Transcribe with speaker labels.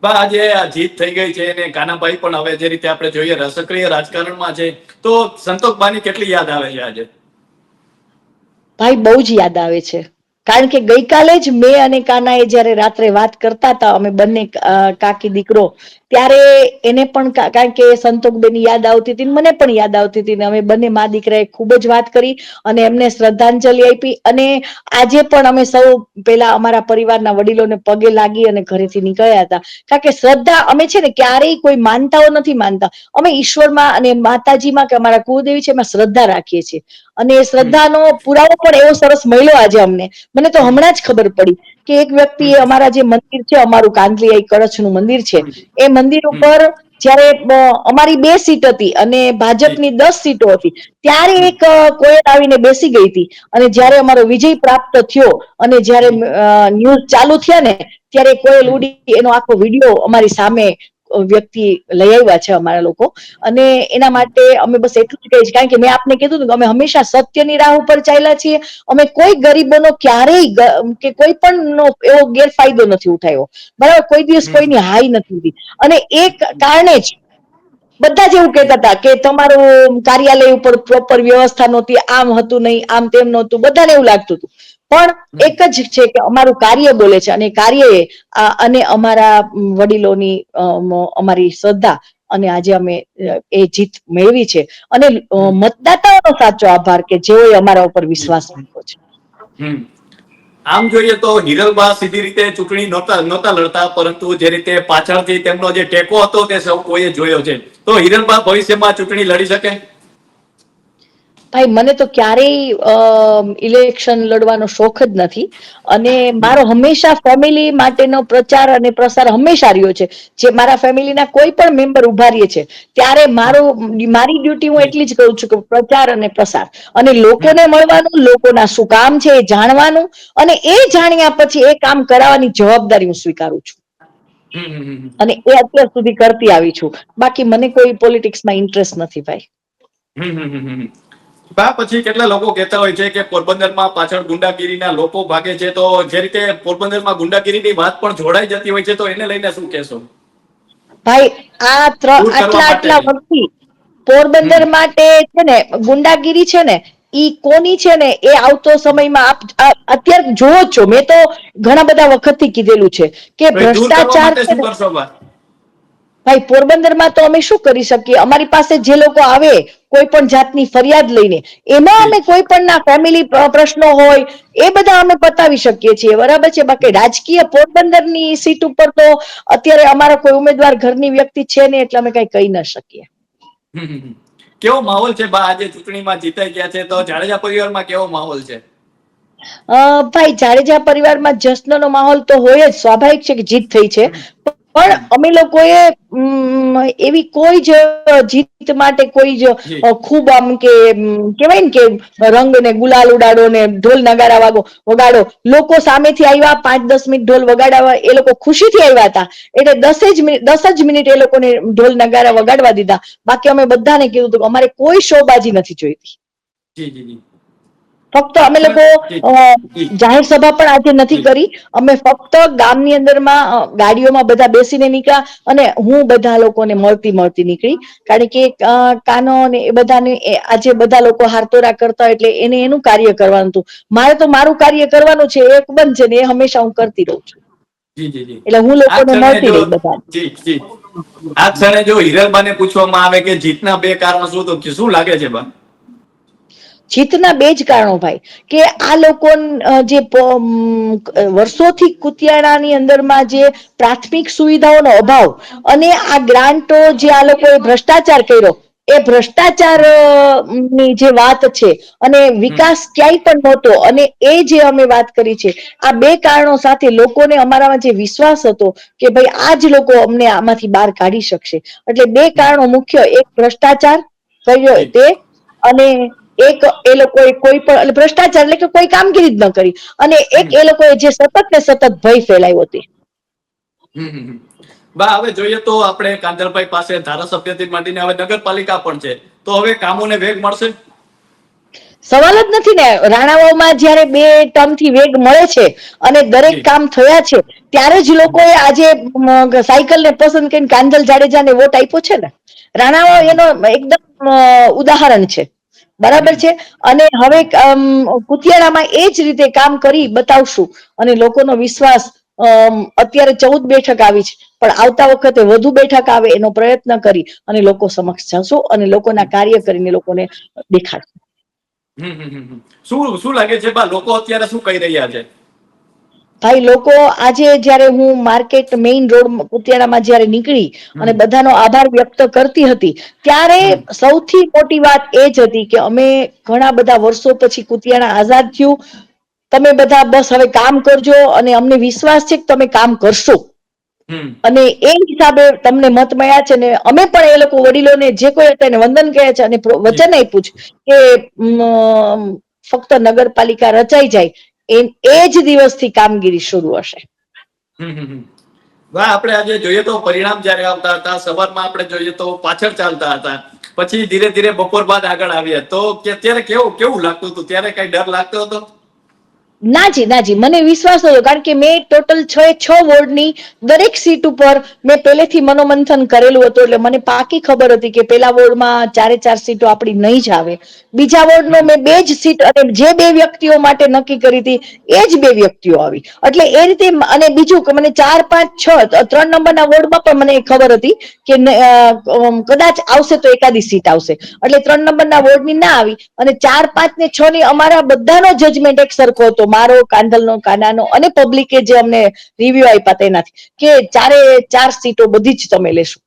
Speaker 1: બા આજે આ જીત થઈ ગઈ છે અને કાનાભાઈ પણ હવે જે રીતે આપણે જોઈએ સક્રિય રાજકારણમાં છે, તો સંતોષબાની કેટલી યાદ આવે છે આજે?
Speaker 2: ભાઈ બહુ જ યાદ આવે છે, કારણ કે ગઈકાલે જ મેં અને કાનાએ જયારે રાત્રે વાત કરતા હતા, અમે બંને કાકી દીકરો, ત્યારે એને પણ કારણ કે સંતોષબેની યાદ આવતી હતી, મને પણ યાદ આવતી હતી, અમે બંને મા દીકરાએ ખૂબ જ વાત કરી અને એમને શ્રદ્ધાંજલિ આપી. અને આજે પણ અમે સૌ પેલા અમારા પરિવારના વડીલોને પગે લાગી અને ઘરેથી નીકળ્યા હતા, કારણ કે શ્રદ્ધા અમે છે ને ક્યારેય કોઈ માનતાઓ નથી માનતા, અમે ઈશ્વરમાં અને માતાજીમાં કે અમારા કુળદેવી છે એમાં શ્રદ્ધા રાખીએ છીએ. અને એ શ્રદ્ધાનો પુરાવો પણ એવો સરસ મળ્યો આજે અમને. મને તો હમણાં જ ખબર પડી કે એક વ્યક્તિ અમારા જે મંદિર છે, અમારું કાંદલી કળશનું મંદિર છે, એ મંદિર ઉપર જયારે અમારી 2 સીટ હતી અને ભાજપની 10 સીટો હતી, ત્યારે એક કોયલ આવીને બેસી ગઈ હતી. અને જયારે અમારો વિજય પ્રાપ્ત થયો અને જયારે ન્યૂઝ ચાલુ થયા ને, ત્યારે કોયલ ઉડી એનો આખો વિડીયો અમારી સામે વ્યક્તિ લઈ આવ્યા છે અમારા લોકો. અને એના માટે અમે બસ એટલું જ કહીએ, કારણ કે મેં આપને કીધું કે અમે હંમેશા સત્યની રાહ ઉપર ચાલ્યા છીએ. અમે કોઈ ગરીબોનો ક્યારેય કે કોઈ પણ નો એવો ગેરફાયદો નથી ઉઠાવ્યો, બરાબર, કોઈ દિવસ કોઈની હાઈ નથી લીધી. અને એ કારણે જ બધા જ એવું કહેતા હતા કે તમારું કાર્યાલય ઉપર પ્રોપર વ્યવસ્થા નહોતી, આમ હતું નહીં, આમ તેમ નહોતું, બધાને એવું લાગતું હતું. પણ એક જ છે કે અમારું કાર્ય બોલે છે, અને કાર્યએ અને અમારા વડીલોની અમારી શ્રદ્ધા અને આજે અમે એ જીત મેળવી છે. અને મતદાતાઓનો સાચો આભાર કે જેઓએ અમારા ઉપર વિશ્વાસ મૂક્યો છે.
Speaker 1: આમ જોઈએ તો હિરલબા સીધી રીતે ચૂંટણી નહોતા લડતા, પરંતુ જે રીતે પાછળથી તેમનો જે ટેકો હતો તે સૌ કોઈએ જોયો છે. તો હિરલબા ભવિષ્યમાં ચૂંટણી લડી શકે?
Speaker 2: ભાઈ મને તો ક્યારેય ઇલેક્શન લડવાનો શોખ જ નથી, અને મારો હંમેશા ફેમિલી માટેનો પ્રચાર અને પ્રસાર હંમેશા રહ્યો છે. જે મારા ફેમિલીના કોઈ પણ મેમ્બર ઉભા રહે છે ત્યારે મારી ડ્યુટી હું એટલી જ કરું છું કે પ્રચાર અને પ્રસાર, અને લોકોને મળવાનું, લોકોના શું કામ છે એ જાણવાનું, અને એ જાણ્યા પછી એ કામ કરાવવાની જવાબદારી હું સ્વીકારું છું. અને એ અત્યાર સુધી કરતી આવી છું. બાકી મને કોઈ પોલિટિક્સમાં ઇન્ટરેસ્ટ નથી ભાઈ.
Speaker 1: બા પછી કેટલા લોકો કહેતા હોય છે કે પોરબંદરમાં પાછળ ગુંડાગીરીના લોકો ભાગે છે, તો જે રીતે પોરબંદરમાં ગુંડાગીરીની વાત પણ જોડાઈ જતી હોય છે, તો એને લઈને શું કહેશો?
Speaker 2: ભાઈ
Speaker 1: દૂર કરવા
Speaker 2: આટલા
Speaker 1: માટેની.
Speaker 2: વર્ષથી પોરબંદર માટે છે ને ગુંડાગીરી છે ને, ઈ કોની છે ને એ આવતો સમયમાં અત્યારે જોવો જ છો. મેં તો ઘણા બધા વખતથી કીધેલું છે કે
Speaker 1: તો એ દૂર કરવા
Speaker 2: ભ્રષ્ટાચાર
Speaker 1: માટે
Speaker 2: છે
Speaker 1: શું
Speaker 2: ને
Speaker 1: કરશો બા?
Speaker 2: ભાઈ પોરબંદરમાં તો અમે શું કરી શકીએ? અમારી પાસે જે લોકો આવે કોઈ પણ જાતની ફરિયાદ લઈને, એમાં
Speaker 1: જી
Speaker 2: અમે કોઈ પણ ના ફેમિલી પ્રશ્નો હોય એ બધા અમે પતાવી શકીએ છીએ, બરાબર છે. બાકી રાજકીય પોરબંદરની સીટ ઉપર તો અત્યારે અમારા કોઈ ઉમેદવાર ઘરની વ્યક્તિ છે ને, એટલે અમે કઈ કહી ના શકીએ.
Speaker 1: કેવો માહોલ છે બા? આજે ચૂંટણીમાં જીતાઈ ગયા છે, તો જાડેજા પરિવારમાં કેવો માહોલ છે?
Speaker 2: ભાઈ જાડેજા પરિવારમાં જશ્નનો માહોલ તો હોય જ, સ્વાભાવિક છે કે જીત થઈ છે. પણ અમે લોકોએ એવી કોઈ જ જીત માટે કોઈ જ
Speaker 1: જી
Speaker 2: ખૂબ આમ કે કેવાય ને કે રંગ ને ગુલાલ ઉડાડો ને ઢોલ નગારા વગાડો. લોકો સામેથી આવ્યા, 5-10 મિનિટ ઢોલ વગાડવા, એ લોકો ખુશીથી આવ્યા હતા, એટલે 10 જ મિનિટ એ લોકોને ઢોલ નગારા વગાડવા દીધા. બાકી અમે બધાને કીધું હતું અમારે કોઈ શોબાજી નથી જોઈતી.
Speaker 1: જી.
Speaker 2: ફક્ત
Speaker 1: આ
Speaker 2: અમે લોકો
Speaker 1: જી જી
Speaker 2: જાહેર સભા પણ આજે નથી
Speaker 1: જી
Speaker 2: કરી. અમે ફક્ત ગામની અંદરમાં ગાડીઓમાં બધા બેસીને નીકળ્યા, અને હું બધા લોકોને મળતી નીકળી. કારણ કે કાનો ને એ બધાને આજે બધા લોકો હારતોરા કરતા હોય એટલે એને એનું કાર્ય કરવાનું હતું. મારે તો મારું કાર્ય કરવાનું છે, એક બંધ છે ને, એ હંમેશા હું કરતી રહું છું.
Speaker 1: જી.
Speaker 2: એટલે હું
Speaker 1: આ
Speaker 2: લોકોને
Speaker 1: ક્ષણે
Speaker 2: મળતી
Speaker 1: જો
Speaker 2: રહી બધા.
Speaker 1: જી આ ક્ષણે જો હિરલબાને પૂછવામાં આવે કે જીતના 2 કારણો શું, તો શું લાગે છે બા?
Speaker 2: જીતના 2 જ કારણો ભાઈ, કે આ લોકો જે વર્ષોથી કુતિયાણાની અંદરમાં જે પ્રાથમિક સુવિધાઓનો અભાવ, અને આ ગ્રાન્ટો જે આ લોકોએ ભ્રષ્ટાચાર કર્યો, એ ભ્રષ્ટાચાર ની જે વાત છે, અને વિકાસ ક્યાંય પણ નહોતો, અને એ જે અમે વાત કરી છે, આ 2 કારણો સાથે લોકોને અમારામાં જે વિશ્વાસ હતો કે ભાઈ આજ લોકો અમને આમાંથી બહાર કાઢી શકશે, એટલે 2 કારણો મુખ્ય, એક ભ્રષ્ટાચાર કર્યો
Speaker 1: જી
Speaker 2: તે, અને એક એ લોકોએ કોઈ પણ ભ્રષ્ટાચાર એટલે કે કોઈ કામગીરી જ ન કરી, અને એક એ લોકોએ જે સતત ને સતત ભય ફેલાવ્યો હતી.
Speaker 1: બા હવે જોઈએ તો આપણે કાંદલભાઈ પાસે ધારાસભ્યથી માંડીને હવે નગરપાલિકા પણ છે, તો હવે કામોને વેગ મળશે?
Speaker 2: સવાલ જ નથી ને. રાણાવાવમાં જયારે 2 ટર્મથી વેગ મળે છે અને દરેક
Speaker 1: જી.
Speaker 2: કામ થયા છે ત્યારે જ લોકોએ આજે સાયકલને પસંદ કરીને કાંધલ જાડેજાને વોટ આપ્યો છે ને. રાણાવાવ એનો એકદમ ઉદાહરણ છે. બરાબર છે. અને હવે કુતિયાણામાં એ જ રીતે કામ કરી બતાવશું અને લોકોનો વિશ્વાસ અત્યારે 14 બેઠક આવી છે પણ આવતા વખતે વધુ બેઠક આવે એનો પ્રયત્ન કરી અને લોકો સમક્ષ જશો અને લોકોના કાર્ય કરીને લોકોને દેખાડશું.
Speaker 1: શું લાગે છે બા, લોકો અત્યારે શું કહી રહ્યા છે?
Speaker 2: ભાઈ લોકો આજે જયારે હું માર્કેટ મેઇન રોડ કુતિયાણામાં જયારે નીકળી અને બધાનો આભાર વ્યક્ત કરતી હતી ત્યારે સૌથી મોટી વાત એ જ હતી કે અમે ઘણા બધા વર્ષો પછી કુતિયાણા આઝાદ થયું, તમે બધા બસ હવે કામ કરજો અને અમને વિશ્વાસ છે કે તમે કામ કરશો. અને એ હિસાબે તમને મત મળ્યા છે ને અમે પણ એ લોકો વડીલોને જે કોઈ હતા એને વંદન કર્યા છે અને વચન આપ્યું છે કે ફક્ત નગરપાલિકા રચાઈ જાય એ જ દિવસથી કામગીરી શરૂ હશે.
Speaker 1: વાહ, આપણે આજે જોઈએ તો પરિણામ જયારે આવતા હતા સવારમાં આપણે જોઈએ તો પાછળ ચાલતા હતા, પછી ધીરે ધીરે બપોર બાદ આગળ આવ્યા તો ત્યારે કેવું લાગતું હતું? ત્યારે કઈ ડર લાગતો હતો?
Speaker 2: નાજી નાજી, મને વિશ્વાસ હતો કારણ કે મેં ટોટલ 6 વોર્ડની દરેક સીટ ઉપર મેં પહેલેથી મનોમંથન કરેલું હતું એટલે મને પાકી ખબર હતી કે પેલા વોર્ડમાં 4 સીટો આપણી નહીં જ આવે. બીજા વોર્ડનો મેં 2 જ સીટ અને જે 2 વ્યક્તિઓ માટે નક્કી કરી હતી એ જ 2 વ્યક્તિઓ આવી એટલે એ રીતે. અને બીજું કે મને 4, 5, 6 3 નંબરના વોર્ડમાં પણ મને ખબર હતી કે કદાચ આવશે તો એકાદી સીટ આવશે એટલે 3 નંબરના વોર્ડની ના આવી અને 4, 5 ને 6 ની અમારા બધાનો જજમેન્ટ એક સરખો હતો, મારો, કાંધલનો, કાનાનો અને પબ્લિકે જે અમને રિવ્યુ આપ્યા તેનાથી કે 4 સીટો બધી જ તમે લેશો.